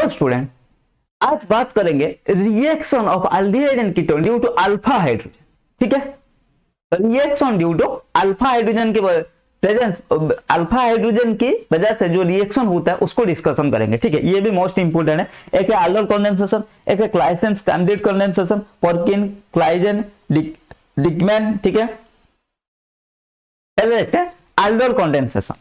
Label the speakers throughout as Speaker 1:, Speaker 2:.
Speaker 1: Hello student, आज बात करेंगे reaction of aldehyde and ketone due to alpha hydrogen. ठीक है, reaction due to alpha hydrogen के प्रेजेंस, अल्फा हाइड्रोजन की वजह से जो रिएक्शन होता है उसको डिस्कशन करेंगे। ठीक है, ये भी मोस्ट इंपोर्टेंट है। एक है एल्डोल कंडेंसेशन, एक है क्लाइसेंस कैंडिडेट कंडेंसेशन, पर्किन, क्लाइजेन, डिकमैन। ठीक है, पहले देखते हैं aldol condensation.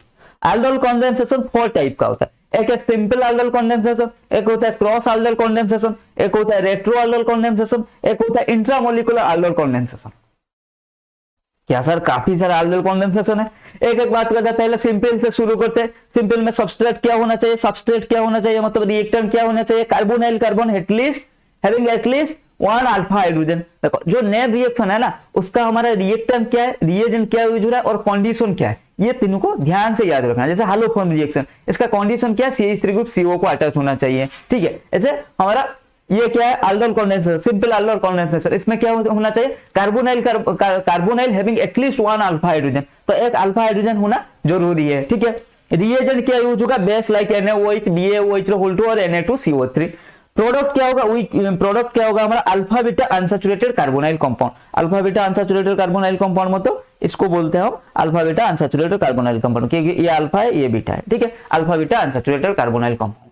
Speaker 1: Aldol condensation 4 type का होता है। एक है सिंपल एल्डोल कंडेंसेशन, एक होता है क्रॉस एल्डोल कंडेंसेशन, एक होता है रेट्रो एल्डोल कंडेंसेशन, एक होता है इंट्रामोलिकुलर एल्डोल कंडेंसेशन। क्या सर, काफी सारा एल्डोल कंडेंसेशन है। एक एक बात करते हैं, पहले सिंपल से शुरू करते हैं। सिंपल में सबस्ट्रेट क्या होना चाहिए, सबस्ट्रेट क्या होना चाहिए, मतलब रिएक्टेंट क्या होना चाहिए, carbonyl carbon at least having at least 1 alpha hydrogen. देखो जो नेम रिएक्शन है ना, उसका हमारा रिएक्टेंट क्या है, रिएजेंट क्या यूज हो रहा है और कंडीशन क्या है, ये तीनों को ध्यान से याद रखना। जैसे हालोफॉर्म रिएक्शन, इसका कंडीशन क्या है, CH3 ग्रुप CO को अटैच होना चाहिए। ठीक है, ऐसे हमारा ये क्या है, aldol condensation, simple aldol condensation. इसमें क्या होना चाहिए, carbonyl having at least 1 alpha hydrogen, तो एक अल्फा हाइड्रोजन होना जरूरी है। ठीक है, रिएजेंट क्या यूज होगा, बेस लाइक NaOH, BaOH और Na2CO3। प्रोडक्ट क्या होगा, प्रोडक्ट क्या होगा हमारा, alpha beta unsaturated carbonyl compound. Alpha beta unsaturated carbonyl compound मतलब इसको बोलते हैं हम alpha beta unsaturated carbonyl compound, क्योंकि ये अल्फा है ये बीटा है। ठीक है, alpha beta unsaturated carbonyl compound.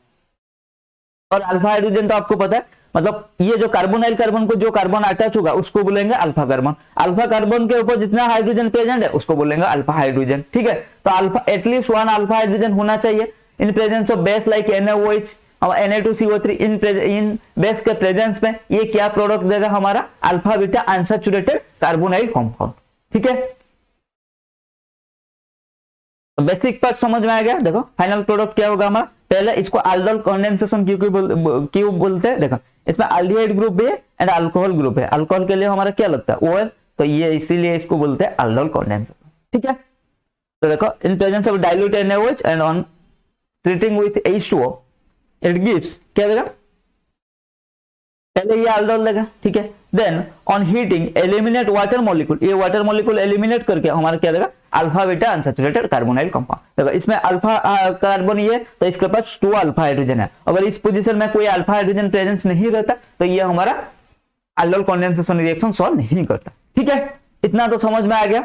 Speaker 1: और अल्फा हाइड्रोजन तो आपको पता है, मतलब ये जो कार्बोनाइल कार्बन को जो कार्बन अटैच होगा उसको बोलेंगे अल्फा कार्बन। अल्फा कार्बन के ऊपर जितना हाइड्रोजन प्रेजेंट है उसको बोलेंगे अल्फा हाइड्रोजन। ठीक है, तो अल्फा एटलीस्ट 1 अल्फा हाइड्रोजन होना चाहिए इन presence of base like NaOH और Na2CO3। इन बेस के प्रेजेंस में ये क्या प्रोडक्ट देगा हमारा, alpha beta unsaturated carbonyl compound. ठीक है, तो बेसिक पार्ट समझ में आ गया। देखो फाइनल प्रोडक्ट क्या होगा हमारा, पहले इसको एल्डोल कंडेंसेशन क्यों बोलते हैं, देखो इसमें एल्डिहाइड ग्रुप भी है एंड अल्कोहल ग्रुप है। अल्कोहल के लिए हमारा क्या लगता है, OL, तो ये इसीलिए इसको बोलते हैं एल्डोल कंडेंसेशन। ठीक है, तो देखो in presence of dilute NaOH and on treating with H2O it gives क्या देगा, पहले ये एल्डोल देगा। ठीक है, then on heating eliminate water molecule, ये वाटर मॉलिक्यूल एलिमिनेट करके हमारा क्या देगा, alpha beta unsaturated carbonyl compound. देखो इसमें अल्फा कार्बन ये, तो इसके पास 2 अल्फा हाइड्रोजन है। अगर इस पोजीशन में कोई अल्फा हाइड्रोजन प्रेजेंस नहीं रहता तो ये हमारा एल्डोल कंडेंसेशन रिएक्शन सॉल्व नहीं करता। ठीक है, इतना तो समझ में आ गया।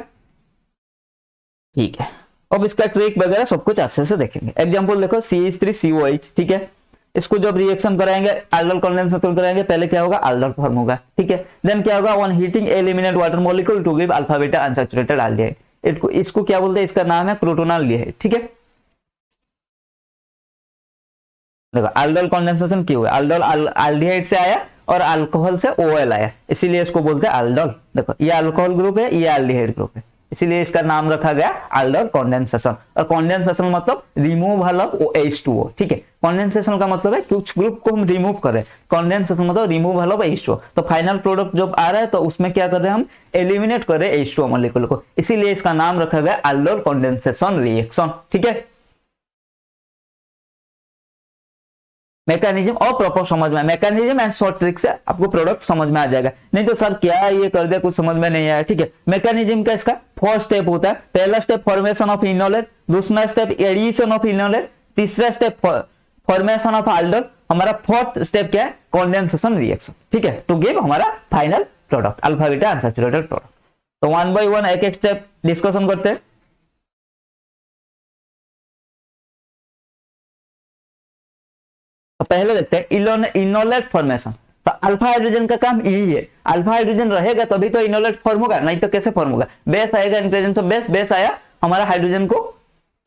Speaker 1: ठीक है, अब इसका ट्रिक वगैरह सब कुछ अच्छे से देखेंगे। एग्जांपल देखो CH3COH। ठीक है, इसको जब रिएक्शन कराएंगे, एल्डोल कंडेंसेशन कराएंगे, पहले क्या होगा, एल्डोल फॉर्म होगा। ठीक है, देन क्या होगा, on heating eliminate water molecule to give alpha beta unsaturated aldehyde. इसको क्या बोलते हैं, इसका नाम है प्रोटोनॉल एल्डिहाइड। ठीक है, देखो एल्डोल कंडेंसेशन क्यों है, एल्डोल एल्डिहाइड से आया और अल्कोहल से OL आया, इसीलिए इसको बोलते हैं एल्डोल। देखो ये अल्कोहल ग्रुप है, ये एल्डिहाइड ग्रुप है, इसीलिए इसका नाम रखा गया एल्डोल कंडेंसेशन। और कंडेंसेशन मतलब रिमूवल ऑफ H2O। ठीक है, कंडेंसेशन का मतलब है कुछ ग्रुप को हम रिमूव करें, कंडेंसेशन मतलब रिमूवल ऑफ H2O। तो फाइनल प्रोडक्ट जब आ रहा है तो उसमें क्या कर रहे हैं हम, एलिमिनेट कर रहे हैं H2O मॉलिक्यूल को, इसीलिए इसका नाम रखा गया एल्डोल कंडेंसेशन रिएक्शन। ठीक है, मैकेनिज्म और प्रॉपर समझ में, मैकेनिज्म एंड शॉर्ट ट्रिक से आपको प्रोडक्ट समझ में आ जाएगा। नहीं तो सर क्या ये कर दिया, कुछ समझ में नहीं आया। ठीक है, मैकेनिज्म का इसका 4 स्टेप होता है। पहला स्टेप फॉर्मेशन ऑफ इनोलेट, दूसरा स्टेप एडिशन ऑफ इनोलेट, तीसरा स्टेप फॉर्मेशन ऑफ एल्डोल, हमारा 4th स्टेप क्या है, कंडेंसेशन रिएक्शन। ठीक है, टू गिव हमारा final product alpha beta unsaturated product. तो 1 by 1 एक एक स्टेप डिस्कशन करते हैं। तो पहले देखते हैं इनोलेट फॉर्मेशन। तो अल्फा हाइड्रोजन का काम यही है, अल्फा हाइड्रोजन रहेगा तभी तो इनोलेट फॉर्म होगा, नहीं तो कैसे फॉर्म होगा। बेस आएगा इन प्रेजेंस ऑफ बेस, बेस आया हमारा हाइड्रोजन को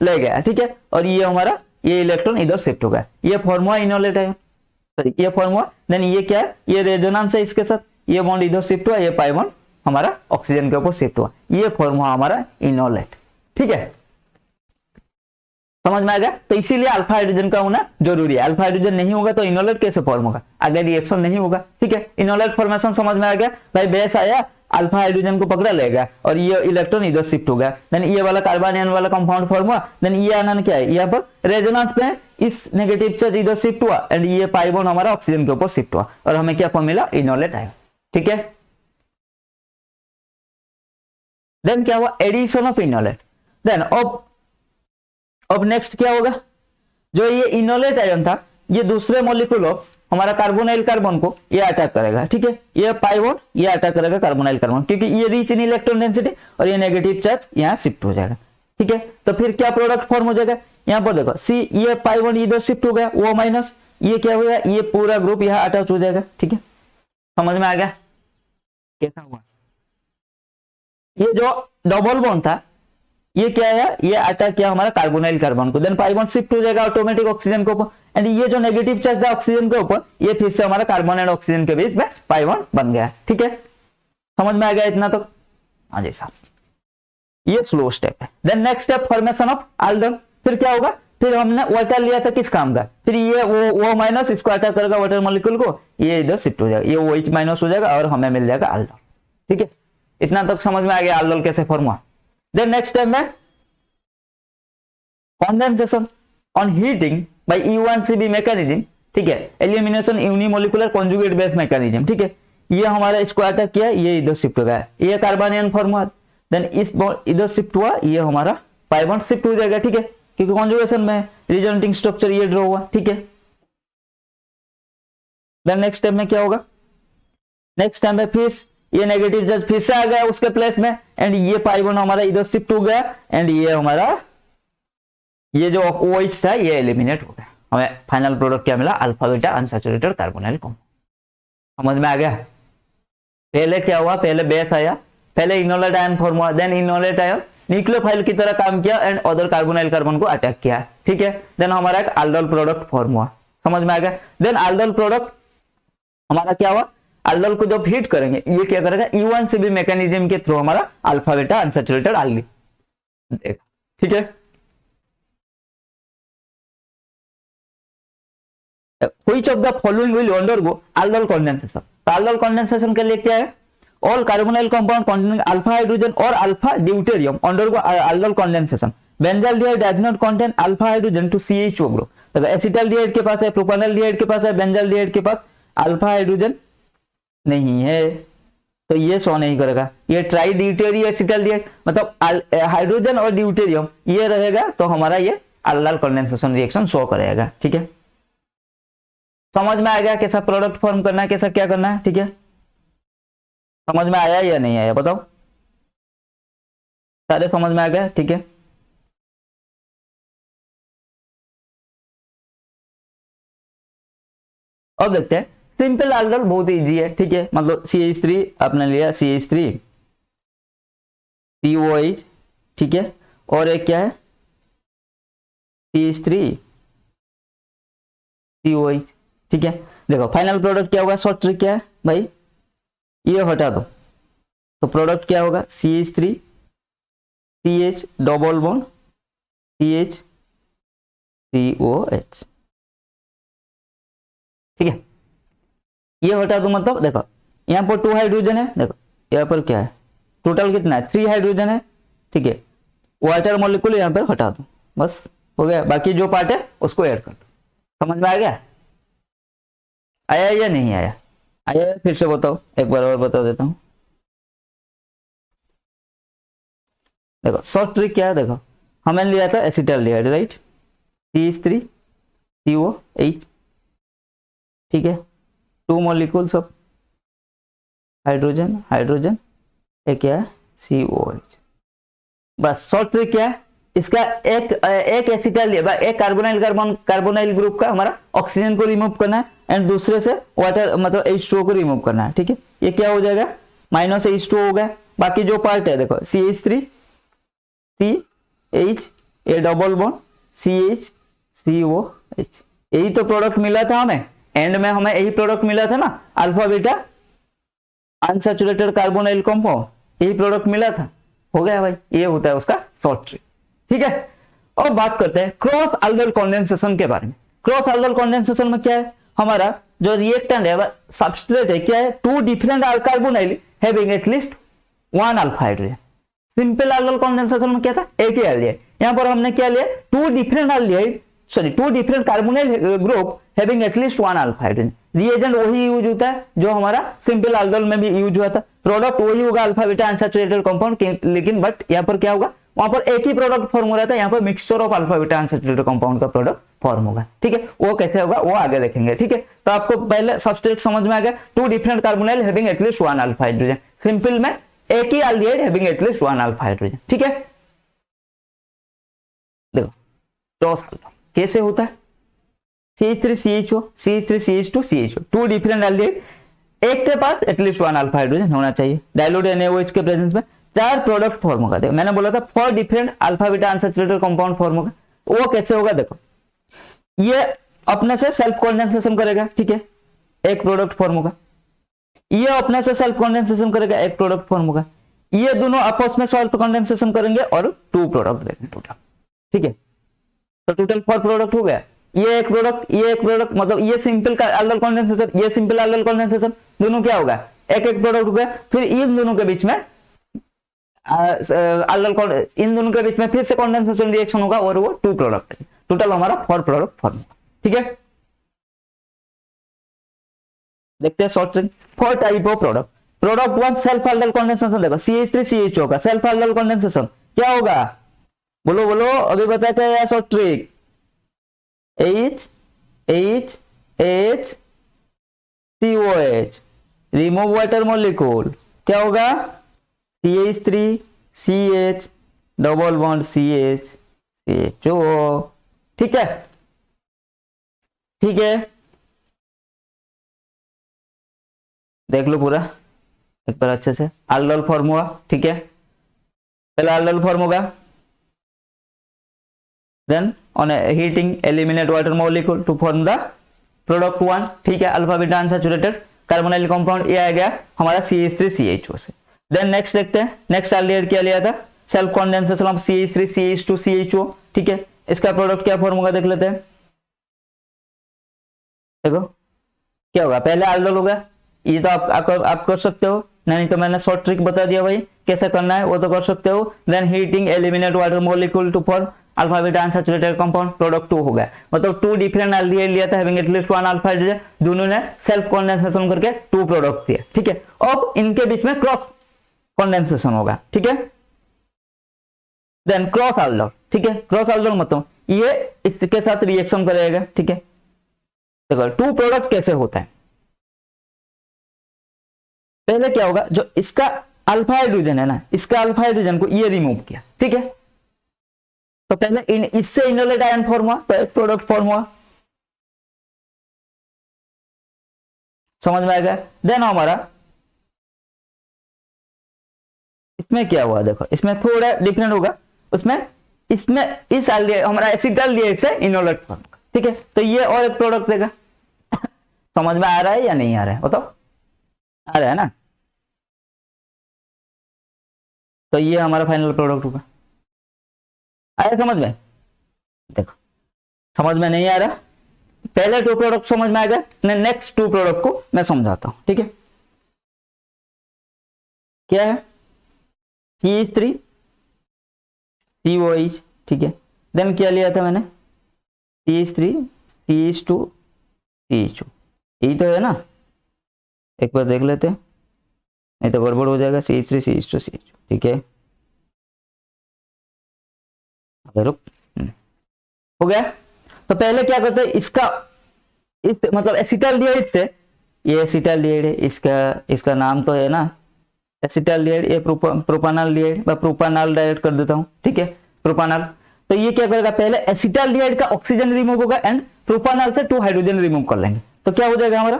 Speaker 1: ले गया। ठीक है, और ये हमारा ये इलेक्ट्रॉन इधर शिफ्ट हो गया, ये फॉर्म हुआ इनोलेट है, सॉरी ये फॉर्म हुआ। देन ये क्या है, ये रेजोनेंस है इसके साथ, ये बॉन्ड इधर शिफ्ट हुआ, ये पाई बॉन्ड हमारा ऑक्सीजन के ऊपर शिफ्ट हुआ, ये फॉर्म हुआ हमारा इनोलेट। ठीक है, समझ में आ गया। तो इसीलिए अल्फा हाइड्रोजन का होना जरूरी है, अल्फा हाइड्रोजन नहीं होगा तो इनोलेट कैसे फॉर्म होगा, आगे रिएक्शन नहीं होगा। ठीक है, इनोलेट फॉर्मेशन समझ में आ गया भाई, बेस आया अल्फा हाइड्रोजन को पकड़ा लेगा और ये इलेक्ट्रॉन इधर शिफ्ट हो गया, देन ये वाला कार्बन वाला कंपाउंड फॉर्म हुआ, देन ये आनंद क्या है, यहाँ पर रेजोनेंस पे इस नेगेटिव चार्ज इधर शिफ्ट हुआ एंड ये पाई बॉन्ड हमारा ऑक्सीजन के ऊपर शिफ्ट हुआ और हमें क्या फॉर्म मिला, इनोलेट आया। ठीक है, देन क्या हुआ, एडिशन ऑफ इनोलेट। देन अब नेक्स्ट क्या होगा, जो ये इनोलेट आयन था ये दूसरे मॉलिक्यूल ऑफ हमारा कार्बोनाइल कार्बन को ये अटैक करेगा, ठीक है, ये पाई बॉन्ड ये अटैक करेगा कार्बोनाइल कार्बन, क्योंकि ये रिच इन इलेक्ट्रॉन डेंसिटी और ये नेगेटिव चार्ज यहाँ शिफ्ट हो जाएगा, ठीक है। तो फिर क्या प्रोडक्ट फॉर्म हो जाएगा, यहाँ पर देखो सी ये पाई बॉन्ड इधर शिफ्ट हो गया, वो माइनस ये क्या हो गया, ये पूरा ग्रुप यहाँ अटैच हो जाएगा, ठीक है। समझ में आ गया कैसा हुआ। ये जो डबल बॉन्ड था ये क्या है, ये अटैक किया हमारा कार्बोनाइल कार्बन को, देन पाई बॉन्ड शिफ्ट हो जाएगा ऑटोमेटिक ऑक्सीजन के ऊपर, एंड ये जो नेगेटिव चार्ज था ऑक्सीजन के ऊपर ये फिर से हमारा कार्बन एंड ऑक्सीजन के बीच में पाई बॉन्ड बन गया, ठीक है। समझ में आ गया इतना तो, हाँ जी साहब, ये स्लो स्टेप है। Then next step formation of aldol. फिर क्या होगा, फिर हमने वाटर लिया था किस काम का, फिर ये वो माइनस इसको अटैक करेगा वाटर मॉलिक्यूल को, ये इधर शिफ्ट हो जाएगा, ये वो माइनस हो जाएगा और हमें मिल जाएगा एल्डोन, ठीक है। इतना तक समझ में आ गया एल्डोन कैसे फॉर्म हुआ। देन नेक्स्ट स्टेप में condensation on heating bye E1CB mechanism, ठीक है, elimination unimolecular conjugate base mechanism, ठीक है। ये हमारा इसको अटैक किया, ये इधर शिफ्ट हो गया, ये कार्बोनियन फॉर्म हुआ, देन इस बॉन्ड इधर शिफ्ट हुआ, ये हमारा पाई बॉन्ड शिफ्ट हो जाएगा, ठीक है, क्योंकि कॉन्जुगेशन में रिजल्टिंग स्ट्रक्चर ये ड्रॉ हुआ, ठीक है। देन नेक्स्ट स्टेप में क्या होगा, नेक्स्ट स्टेप में फिर ये नेगेटिव चार्ज फिर से आ गया उसके प्लेस में, एंड ये पाई बॉन्ड हमारा इधर शिफ्ट हो गया, एंड ये हमारा ये जो OH था ये एलिमिनेट हो गया, हमें फाइनल प्रोडक्ट क्या मिला, alpha beta unsaturated carbonyl compound. समझ में आ गया। पहले क्या हुआ, पहले बेस आया, पहले इनोलेट आयन फॉर्म हुआ, देन इनोलेट आयन न्यूक्लियोफाइल की तरह काम किया एंड अदर कार्बोनाइल कार्बन को अटैक किया, ठीक है। देन हमारा एक एल्डोल प्रोडक्ट फॉर्म हुआ, समझ में आ गया। देन एल्डोल प्रोडक्ट हमारा क्या हुआ, एल्डोल को जब हीट करेंगे ये क्या करेगा, E1CB मैकेनिज्म के थ्रू हमारा अल्फा बीटा अनसैचुरेटेड एल्डिहाइड देगा, ठीक है। Which of the following will undergo aldol condensation? तो aldol condensation के लिए क्या है, all carbonyl compound containing alpha hydrogen or alpha deuterium undergo aldol condensation. Benzaldehyde does not contain alpha hydrogen to CH2 group. तो acetaldehyde के पास है, प्रोपेनॉल्डिहाइड के पास है, बेंजाल्डिहाइड के पास अल्फा हाइड्रोजन नहीं है, तो ये शो नहीं करेगा। ये ट्राई ड्यूटेरियम एसिटाल्डिहाइड मतलब हाइड्रोजन और ड्यूटेरियम ये रहेगा, तो हमारा ये aldol condensation रिएक्शन शो करेगा, ठीक है। समझ में आ गया कैसा प्रोडक्ट फॉर्म करना है, कैसा क्या करना है, ठीक है। समझ में आया या नहीं आया बताओ, सारे समझ में आ गया, ठीक है। अब देखते हैं सिंपल एल्डोल, बहुत इजी है, ठीक है। मतलब CH3 आपने लिया, CH3 COH, ठीक है, और एक क्या है CH3 COH, ठीक है। देखो फाइनल प्रोडक्ट क्या होगा, शॉर्ट ट्रिक क्या है भाई, ये हटा दो तो प्रोडक्ट क्या होगा, CH3 CH double bond CH COH, ठीक है। ये हटा दो मतलब देखो यहाँ पर 2 हाइड्रोजन है, देखो यहाँ पर क्या है टोटल कितना है 3 हाइड्रोजन है, ठीक है। वाटर मॉलिक्यूल यहाँ पर हटा दो, बस हो गया, बाकी जो पार्ट है उसको ऐड कर दो। समझ में आ गया, आया या नहीं आया, आया फिर से बताओ, एक बार और बता देता हूं। देखो शॉर्ट ट्रिक क्या है, देखो हमने लिया था एसिटाल्डिहाइड, राइट, CH3 COH, ठीक है, 2 मॉलिक्यूल्स ऑफ हाइड्रोजन हाइड्रोजन, एक क्या है COH, बस शॉर्ट ट्रिक क्या है इसका, एक एसिटाल्डिहाइड एक कार्बोनाइल ग्रुप का हमारा ऑक्सीजन को रिमूव करना है एंड दूसरे से वाटर मतलब H2O को रिमूव करना है, ठीक है। ये क्या हो जाएगा -H2O हो गया, बाकी जो पार्ट है देखो CH3 CH ये डबल बॉन्ड CH COH, यही तो प्रोडक्ट मिला था हमें, एंड में हमें यही प्रोडक्ट मिला था ना, alpha beta unsaturated carbonyl compound, यही प्रोडक्ट मिला था, हो गया भाई, ये होता है उसका शॉर्ट ट्रिक, ठीक है। और बात करते हैं क्रॉस एल्डोल कंडेंसेशन के बारे में। क्रॉस एल्डोल कंडेंसेशन में क्या है, हमारा जो रिएक्टेंट है सबस्ट्रेट है क्या है, 2 different carbonyl having at least 1 alpha hydrogen. Simple aldol condensation में क्या था, एक ही एल्डिहाइड, यहाँ पर हमने क्या लिया 2 different carbonyl group having at least 1 alpha hydrogen. Reagent वही यूज होता है जो हमारा सिंपल एल्डोल में भी यूज हुआ था, प्रोडक्ट वही होगा अल्फा बीटा अनसैचुरेटेड कंपाउंड, लेकिन बट यहाँ पर क्या होगा वहां पर एक ही प्रोडक्ट फॉर्म हो रहा था, यहाँ पर mixture of alpha beta unsaturated compound का प्रोडक्ट फॉर्म होगा। ठीक है, वो कैसे होगा वो आगे देखेंगे। ठीक है, तो आपको पहले सबस्ट्रेट समझ में आ गया, two different carbonyl having at least one alpha hydrogen, simple में एक ही aldehyde having at least one alpha hydrogen. ठीक है, देखो क्रॉस अल्फा कैसे होता है, CH3CHO CH3CH2 CHO, to different aldehyde, एक के पास एटलीस्ट वन अल्फा हाइड्रोजन होना चाहिए, डाइल्यूट NaOH के प्रेजेंस में चार प्रोडक्ट फॉर्म होगा। देखो मैंने बोला था 4 different alpha beta unsaturated compound form होगा, वो कैसे होगा देखो, ये अपने से सेल्फ कंडेंसेशन करेगा। ठीक है, एक प्रोडक्ट फॉर्म होगा, ये अपने से सेल्फ कंडेंसेशन करेगा, एक प्रोडक्ट फॉर्म होगा, ये दोनों आपस में सेल्फ कंडेंसेशन करेंगे और 2 प्रोडक्ट देंगे टोटल। ठीक है, तो टोटल 4 प्रोडक्ट हो गया, ये एक प्रोडक्ट, ये एक प्रोडक्ट, मतलब ये सिंपल एल्डल कंडेंसेशन, ये सिंपल एल्डल कंडेंसेशन, दोनों क्या होगा एक एक प्रोडक्ट हो गया। फिर इन दोनों के बीच में इन दोनों के बीच में फिर से कंडेंसेशन रिएक्शन होगा और वो 2 प्रोडक्ट, टोटल हमारा 4 प्रोडक्ट फॉर्म होगा। ठीक है, देखते हैं short trick, 4 type of product. Product 1 self aldol condensation, देखो CH3CHO का सेल्फ एल्डल कंडेंसेशन क्या होगा, बोलो बोलो अभी बताते हैं short trick, COH, remove water molecule क्या होगा, CH3CH डबल बॉन्ड CHO। ठीक है, ठीक है, देख लो पूरा एक बार अच्छे से, एल्डल फॉर्म हुआ। ठीक है, पहला एल्डल फॉर्म होगा, then on heating eliminate water molecule to form the product 1। ठीक है, alpha beta unsaturated carbonyl compound, ये आ गया हमारा CH3CHO से। देन नेक्स्ट देखते हैं, नेक्स्ट एल्डिहाइड क्या लिया था, self condensation of CH3CH2 CHO। ठीक है, इसका प्रोडक्ट क्या फॉर्म होगा देख लेते हैं, देखो क्या होगा, पहले एल्डल होगा, ये तो आप कर सकते हो, नहीं तो मैंने शॉर्ट ट्रिक बता दिया भाई कैसे करना है, वो तो कर सकते हो। Then heating eliminate water molecule to form alpha beta unsaturated compound, product 2 हो गया, मतलब 2 डिफरेंट एल्डिहाइड लिया था हैविंग एटलीस्ट 1 अल्फा हाइड्रोजन, दोनों ने सेल्फ कंडेंसेशन करके 2 प्रोडक्ट दिए। ठीक है, अब इनके बीच में क्रॉस कंडेंसेशन होगा। ठीक है, देन क्रॉस एल्डल। ठीक है, क्रॉस एल्डल मतलब ये इसके साथ रिएक्शन करेगा। ठीक है, देखो 2 प्रोडक्ट कैसे होता है, पहले क्या होगा, जो इसका अल्फा हाइड्रोजन है ना, इसका अल्फा हाइड्रोजन को ये रिमूव किया। ठीक है, तो पहले इससे इनोलेट आयन फॉर्म हुआ, तो एक प्रोडक्ट फॉर्म हुआ, समझ में आएगा। देन हमारा इसमें क्या हुआ, देखो इसमें थोड़ा डिफरेंट होगा, उसमें इसमें इस हमारा एसिटाल्डिहाइड से इनोलेट फॉर्म। ठीक है, तो ये और एक प्रोडक्ट देगा। समझ में आ रहा है या नहीं आ रहा है बताओ, आ रहा है ना, तो ये हमारा फाइनल प्रोडक्ट होगा। आया समझ में, देखो समझ में नहीं आ रहा, पहले 2 प्रोडक्ट समझ में आ गए, नेक्स्ट 2 प्रोडक्ट को मैं समझाता हूं। ठीक है, क्या है, CH3 COH। ठीक है, देन क्या लिया था मैंने, CH3 CH2 CHO, यही तो है ना, एक बार देख लेते हैं नहीं तो गड़बड़ हो जाएगा। CH3 CH2 CHO। ठीक है, रुक, हो गया। तो पहले क्या करते हैं, इसका इस मतलब एसिटाल्डिहाइड से, ये एसिटाल्डिहाइड है, इसका नाम तो है ना एसिटाल्डिहाइड, ये प्रोपानाल्डिहाइड, मैं प्रोपानाल डायरेक्ट कर देता हूं। ठीक है, प्रोपानाल, तो ये क्या करेगा, पहले एसिटाल्डिहाइड का ऑक्सीजन रिमूव होगा एंड प्रोपानाल से 2 हाइड्रोजन रिमूव कर लेंगे, तो क्या हो जाएगा हमारा,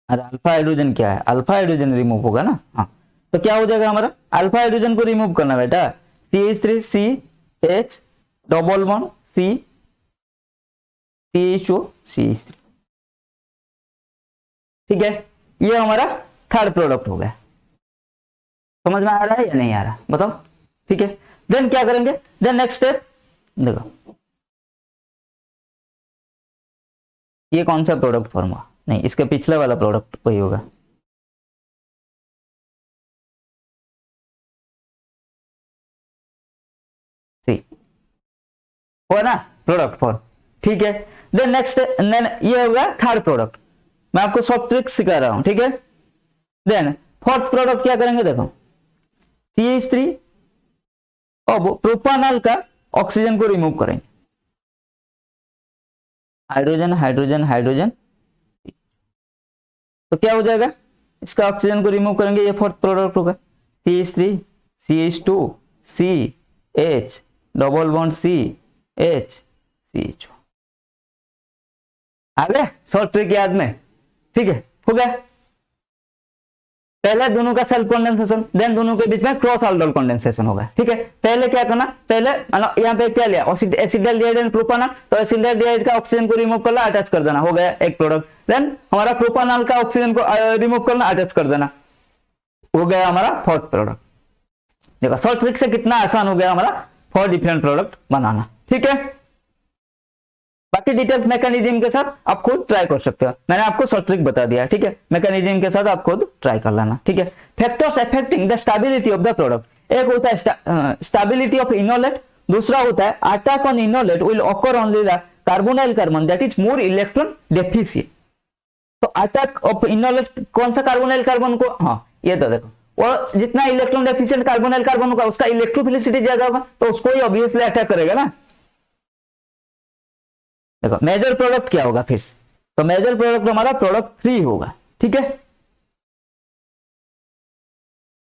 Speaker 1: अरे अल्फा हाइड्रोजन क्या है, अल्फा हाइड्रोजन रिमूव होगा ना। हाँ, तो क्या हो जाएगा हमारा, अल्फा हाइड्रोजन को रिमूव करना बेटा, CH3CH double bond CHO CH3। ठीक है, ये हमारा थर्ड प्रोडक्ट हो गया, समझ में आ रहा है या नहीं आ रहा बताओ। ठीक है, देन क्या करेंगे, देन नेक्स्ट स्टेप देखो, ये कौन सा प्रोडक्ट फॉर्म हुआ, नहीं इसके पिछले वाला प्रोडक्ट वही होगा। सी हो ना प्रोडक्ट फॉर्म। ठीक है, देन नेक्स्ट ये होगा थर्ड प्रोडक्ट, मैं आपको सब ट्रिक्स सिखा रहा हूं। ठीक है, देन फोर्थ प्रोडक्ट क्या करेंगे, देखो CH3, अब प्रोपानॉल का ऑक्सीजन को रिमूव करेंगे, हाइड्रोजन हाइड्रोजन हाइड्रोजन, तो क्या हो जाएगा, इसका ऑक्सीजन को रिमूव करेंगे, ये फोर्थ प्रोडक्ट होगा, CH3 CH2 CH double bond CH CH। आ गया शॉर्ट ट्रिक याद में, ठीक है, हो गया। पहले दोनों का सेल्फ कंडेंसेशन, देन दोनों के बीच में क्रॉस ऑर्बिटल कंडेंसेशन होगा, ठीक है। पहले क्या करना, पहले यहाँ पे क्या लिया, एसिटाल्डिहाइड एंड प्रोपानॉल, तो एसिटाल्डिहाइड का ऑक्सीजन को रिमूव करना, अटैच कर देना, हो गया एक प्रोडक्ट। देन हमारा प्रोपानॉल का ऑक्सीजन को रिमूव करना, अटैच कर देना, हो गया हमारा फोर्थ प्रोडक्ट। देखो शॉर्ट ट्रिक से कितना आसान हो गया हमारा 4 डिफरेंट प्रोडक्ट बनाना, ठीक है। बाकी डिटेल्स मैकेनिज्म के साथ आप खुद ट्राई कर सकते हो, मैंने आपको शॉर्ट ट्रिक बता दिया, ठीक है। मैकेनिज्म के साथ आप खुद ट्राई कर लेना, ठीक है। Factors affecting the stability of the product, एक होता है स्टेबिलिटी ऑफ इनोलेट, दूसरा होता है attack on enolate will occur only the carbonyl carbon that is more electron deficient. तो अटैक ऑफ इनोलेट कौन सा कार्बोनाइल कार्बन को, हाँ ये तो देखो, और जितना इलेक्ट्रॉन डेफिशिएंट कार्बोनाइल कार्बन होगा उसका इलेक्ट्रोफिलिसिटी ज्यादा होगा, तो उसको ही ऑब्वियसली अटैक करेगा ना। देखो मेजर प्रोडक्ट क्या होगा फिर, तो मेजर प्रोडक्ट हमारा प्रोडक्ट 3 होगा, ठीक है।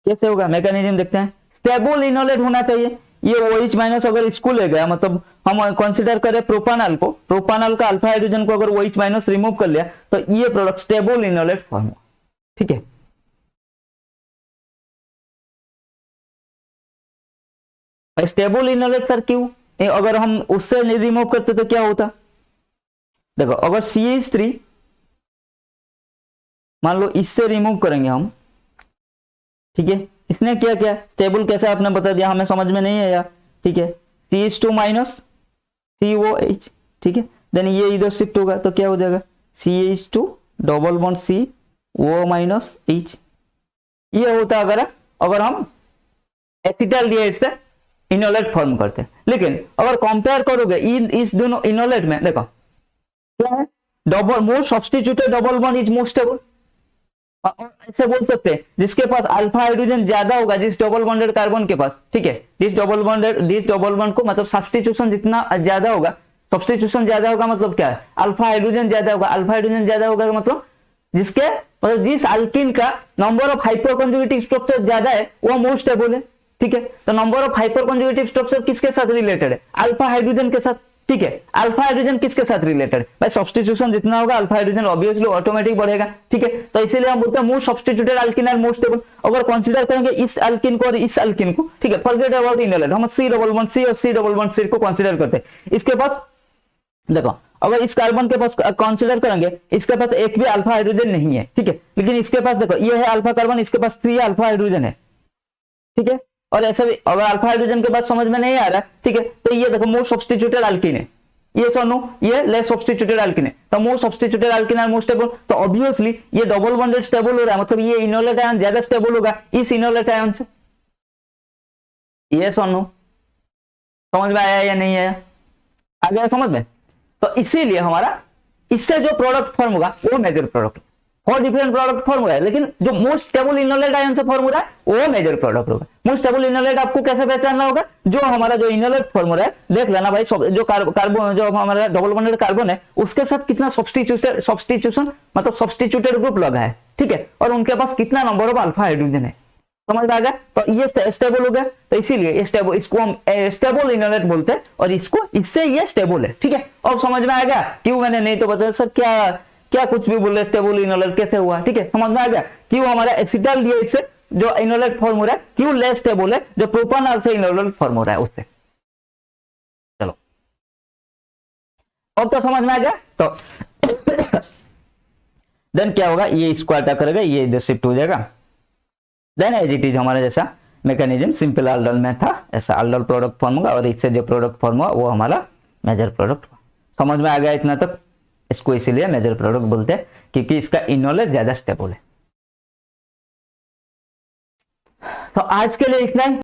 Speaker 1: कैसे होगा मैकेनिज्म देखते हैं, स्टेबल इनोलेट होना चाहिए, ये OH माइनस अगर इसको ले गया, मतलब हम कंसीडर करें प्रोपानॉल को, प्रोपानॉल का अल्फा हाइड्रोजन को अगर OH माइनस रिमूव कर लिया तो ये प्रोडक्ट स्टेबल इनोलेट फॉर्म हुआ, ठीक है। स्टेबल इनोलेट सर क्यों, अगर हम उससे नहीं रिमूव करते तो क्या होता, देखो अगर CH3 मान लो इससे रिमूव करेंगे हम, ठीक है, इसने क्या किया, स्टेबल कैसे आपने बता दिया, हमें समझ में नहीं आया, ठीक है। CH2 माइनस COH, ठीक है, देन ये इधर शिफ्ट होगा तो क्या हो जाएगा, CH2 double bond CO minus H, ये होता अगर हम एसिटाल्डिहाइड से इनोलेट फॉर्म करते हैं। लेकिन अगर कंपेयर करोगे इस दोनों इनोलेट में, देखो क्या है, double more substituted double bond is more stable, ऐसे बोल सकते हैं जिसके पास अल्फा हाइड्रोजन ज्यादा होगा जिस डबल बॉन्डेड कार्बन के पास, ठीक है, दिस डबल बॉन्ड को मतलब सब्स्टिट्यूशन जितना ज्यादा होगा, सब्स्टिट्यूशन ज्यादा होगा मतलब क्या है, अल्फा हाइड्रोजन ज्यादा होगा, अल्फा हाइड्रोजन ज्यादा होगा मतलब जिस अल्किन का number of hyper conjugative structure ज्यादा है वो मोर स्टेबल है, ठीक है। तो number of hyper conjugative structure किसके साथ रिलेटेड है, अल्फा हाइड्रोजन के साथ, ठीक है। अल्फा हाइड्रोजन किसके साथ रिलेटेड, भाई सब्स्टिट्यूशन जितना होगा अल्फा हाइड्रोजन ऑब्वियसली ऑटोमेटिक बढ़ेगा, ठीक है। तो इसीलिए हम बोलते हैं more substituted alkene are more stable. अगर कंसीडर करेंगे इस अल्किन को और इस अल्किन को, ठीक है, फॉरगेट अबाउट इनोलेट, हम C डबल बॉन्ड C और C डबल बॉन्ड C को कंसीडर करते हैं। इसके पास देखो अगर इस कार्बन के पास कंसीडर करेंगे, इसके पास एक भी अल्फा हाइड्रोजन नहीं है, ठीक है, लेकिन इसके पास देखो ये है अल्फा कार्बन, इसके पास 3 अल्फा हाइड्रोजन है, ठीक है। और ऐसा भी अगर अल्फा हाइड्रोजन के बाद समझ में नहीं आ रहा, ठीक है, तो ये देखो मोर सब्स्टिट्यूटेड अल्किन है, ये सोनो ये लेस सब्स्टिट्यूटेड अल्किन है, तो more substituted alkene are more stable, तो ऑब्वियसली ये डबल बॉन्डेड स्टेबल हो रहा है, मतलब ये इनोलेट आयन ज्यादा स्टेबल होगा इस इनोलेट आयन से, ये सोनो समझ में आया या नहीं आया, आ गया समझ में। तो इसीलिए हमारा इससे जो प्रोडक्ट फॉर्म होगा वो major product, 4 different product form हो रहा है, लेकिन जो मोस्ट स्टेबल इनोलेट आयन से फॉर्म हो रहा है वो मेजर प्रोडक्ट होगा। मोस्ट स्टेबल इनोलेट आपको कैसे पहचानना होगा, जो हमारा जो इनोलेट फॉर्म हो रहा है देख लेना भाई, जो कार्बन जो हमारा डबल बॉन्डेड कार्बन है उसके साथ कितना सब्स्टिट्यूशन मतलब सब्स्टिट्यूटेड ग्रुप लगा है, ठीक है, और उनके पास कितना नंबर ऑफ अल्फा हाइड्रोजन है, समझ में आ गया। तो ये स्टेबल हो गया, तो इसीलिए स्टेबल, इसको हम स्टेबल इनोलेट बोलते हैं और इसको इससे ये स्टेबल है, ठीक है। अब समझ में आ गया क्यों मैंने नहीं तो बताया सर, क्या कुछ भी बोले स्टेबल इनोलेट कैसे हुआ, ठीक है, समझ में आ गया क्यों हमारा एसिटाल्डिहाइड से जो इनोलेट फॉर्म हो रहा है क्यों लेस स्टेबल है, जो प्रोपानॉल से इनोलेट फॉर्म हो रहा है उससे। चलो अब तो समझ में आ गया। तो देन क्या होगा, ये इसको अटैक करेगा, ये इधर शिफ्ट हो जाएगा, देन एज इट इज हमारा जैसा मैकेनिज्म सिंपल अल्डोल में था ऐसा अल्डोल प्रोडक्ट फॉर्म होगा, और इससे जो प्रोडक्ट फॉर्म हुआ वो हमारा मेजर प्रोडक्ट हुआ। समझ में आ गया इतना तक, इसको इसीलिए मेजर प्रोडक्ट बोलते हैं क्योंकि इसका इनोलेट ज्यादा स्टेबल है। तो आज के लिए इतना ही।